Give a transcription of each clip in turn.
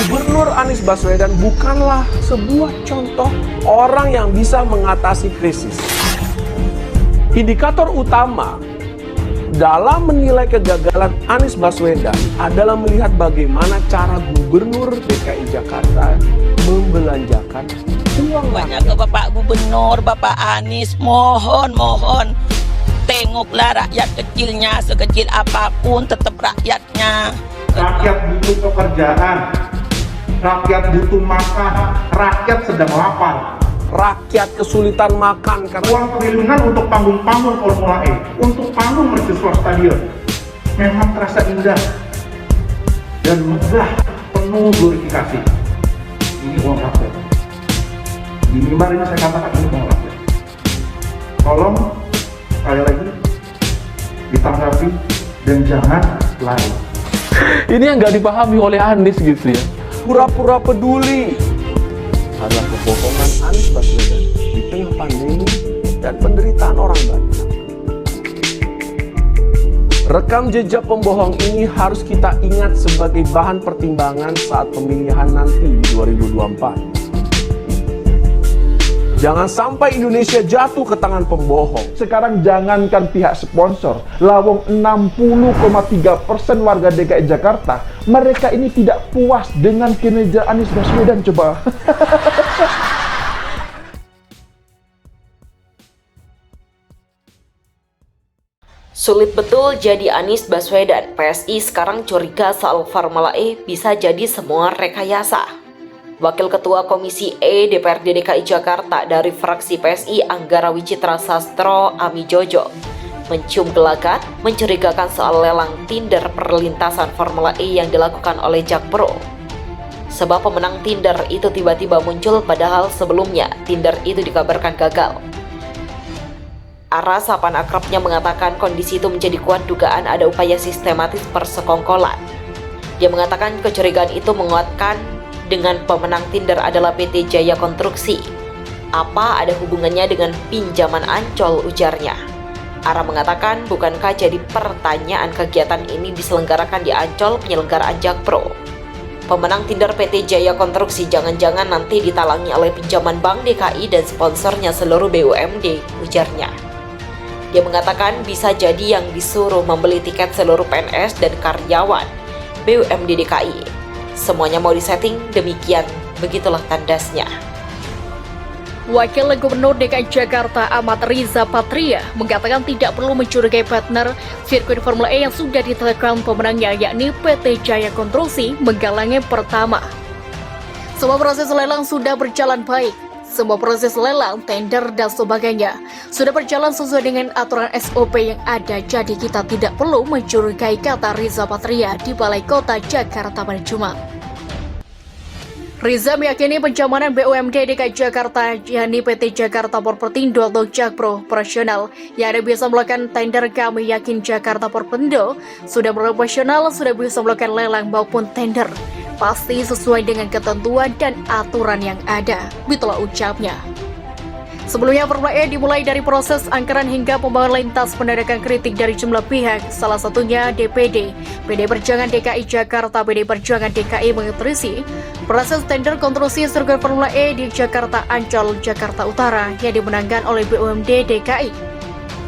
Gubernur Anies Baswedan bukanlah sebuah contoh orang yang bisa mengatasi krisis. Indikator utama dalam menilai kegagalan Anies Baswedan adalah melihat bagaimana cara Gubernur DKI Jakarta membelanjakan uang banyak ke Bapak Gubernur, Bapak Anies, mohon tengoklah rakyat kecilnya, sekecil apapun tetap rakyatnya. Rakyat butuh pekerjaan, rakyat butuh makan, rakyat sedang lapar. Rakyat kesulitan makan karena Uang triliunan untuk panggung-panggung Formula E, untuk panggung mercusuar stadion, memang terasa indah dan megah, penuh glorifikasi. Ini uang rakyat. Di mimbar ini saya katakan ini uang rakyat. Tolong sekali lagi ditanggapi dan jangan lari. Ini yang nggak dipahami oleh Anies gitu ya. pura-pura peduli adalah kebohongan Anies Baswedan di tengah pandemi dan penderitaan orang banyak. Rekam jejak pembohong ini harus kita ingat sebagai bahan pertimbangan saat pemilihan nanti di 2024. Jangan sampai Indonesia jatuh ke tangan pembohong. Sekarang jangankan pihak sponsor, lawang 60,3% warga DKI Jakarta, mereka ini tidak puas dengan kinerja Anies Baswedan coba. Sulit betul jadi Anies Baswedan. PSI sekarang curiga soal Formula E bisa jadi semua rekayasa. Wakil Ketua Komisi E DPRD DKI Jakarta dari fraksi PSI Anggara Wicitra Sastro Ami Jojo mencium gelagat mencurigakan soal lelang Tinder perlintasan Formula E yang dilakukan oleh Jakpro. Sebab pemenang Tinder itu tiba-tiba muncul padahal sebelumnya Tinder itu dikabarkan gagal. Ara sapan akrabnya mengatakan kondisi itu menjadi kuat dugaan ada upaya sistematis persekongkolan. Dia mengatakan kecurigaan itu menguatkan dengan pemenang Tinder adalah PT Jaya Konstruksi. Apa ada hubungannya dengan pinjaman Ancol, ujarnya. Ara mengatakan bukankah jadi pertanyaan kegiatan ini diselenggarakan di Ancol penyelenggaraan Jakpro. Pemenang Tinder PT Jaya Konstruksi jangan-jangan nanti ditalangi oleh pinjaman Bank DKI dan sponsornya seluruh BUMD, ujarnya. Dia mengatakan bisa jadi yang disuruh membeli tiket seluruh PNS dan karyawan BUMD DKI. Semuanya mau disetting demikian, begitulah tandasnya. Wakil Gubernur DKI Jakarta Ahmad Riza Patria mengatakan tidak perlu mencurigai partner sirkuit Formula E yang sudah ditetapkan pemenangnya yakni PT Jaya Konstruksi menggalangi pertama. Semua proses lelang sudah berjalan baik. Semua proses lelang, tender, dan sebagainya sudah berjalan sesuai dengan aturan SOP yang ada, jadi kita tidak perlu mencurigai, kata Riza Patria di Balai Kota Jakarta pada Jumat. Riza meyakini pencemaran BUMD DKI Jakarta, yakni PT Jakarta Porperindo atau Jakpro operasional yang ada biasa melakukan tender. Kami yakin Jakarta Porperindo sudah beroperasional, sudah bisa melakukan lelang maupun tender. Pasti sesuai dengan ketentuan dan aturan yang ada, begitulah ucapnya. Sebelumnya Formula E dimulai dari proses anggaran hingga pembangunan lintas mendadak kritik dari jumlah pihak, salah satunya DPD, PD Perjuangan DKI Jakarta, PD Perjuangan DKI menginterisi proses tender konstruksi sirkuit Formula E di Jakarta Ancol, Jakarta Utara yang dimenangkan oleh BUMD DKI.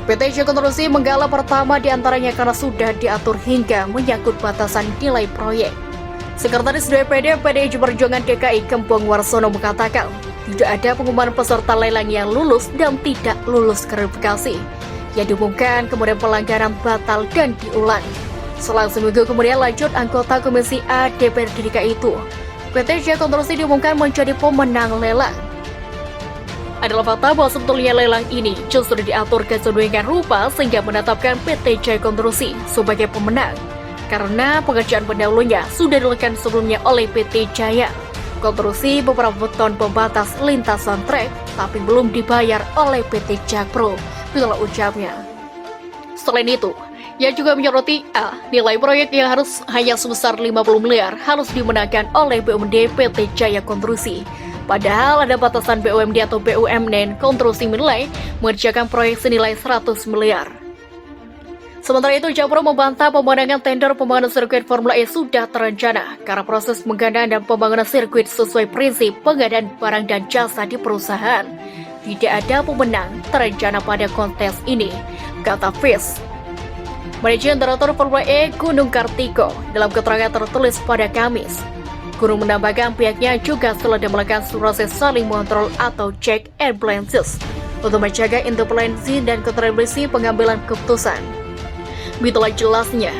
PT Jaya Konstruksi menggalang pertama diantaranya karena sudah diatur hingga menyangkut batasan nilai proyek. Sekretaris DPD PDI Perjuangan DKI Kempong Warsono mengatakan tidak ada pengumuman peserta lelang yang lulus dan tidak lulus verifikasi. Yang diumumkan kemudian pelanggaran batal dan diulang. Selang seminggu kemudian lanjut anggota Komisi A DPRD DKI itu, PT Jaya Konstruksi diumumkan menjadi pemenang lelang. Adalah fakta bahwa sebetulnya lelang ini justru diatur kesesuaian rupa sehingga menetapkan PT Jaya Konstruksi sebagai pemenang. Karena pengerjaan pendahulunya sudah dilakukan sebelumnya oleh PT Jaya Konstruksi beberapa beton pembatas lintasan trek, tapi belum dibayar oleh PT Jakpro, itulah ucapnya. Selain itu, ia juga menyoroti nilai proyek yang harus hanya sebesar 50 miliar harus dimenangkan oleh BUMD PT Jaya Konstruksi. Padahal ada batasan BUMD atau BUMN Konstruksi menilai mengerjakan proyek senilai 100 miliar. Sementara itu, Jakpro membantah pemenangan tender pembangunan sirkuit Formula E sudah terencana karena proses penggandaan dan pembangunan sirkuit sesuai prinsip pengadaan barang dan jasa di perusahaan. Tidak ada pemenang terencana pada kontes ini, kata Fis. Manajer Direktur Formula E Gunung Kartiko dalam keterangan tertulis pada Kamis. Gunung menambahkan pihaknya juga telah melakukan proses saling mengontrol atau check and balances untuk menjaga independensi dan kontribusi pengambilan keputusan. Begitulah jelasnya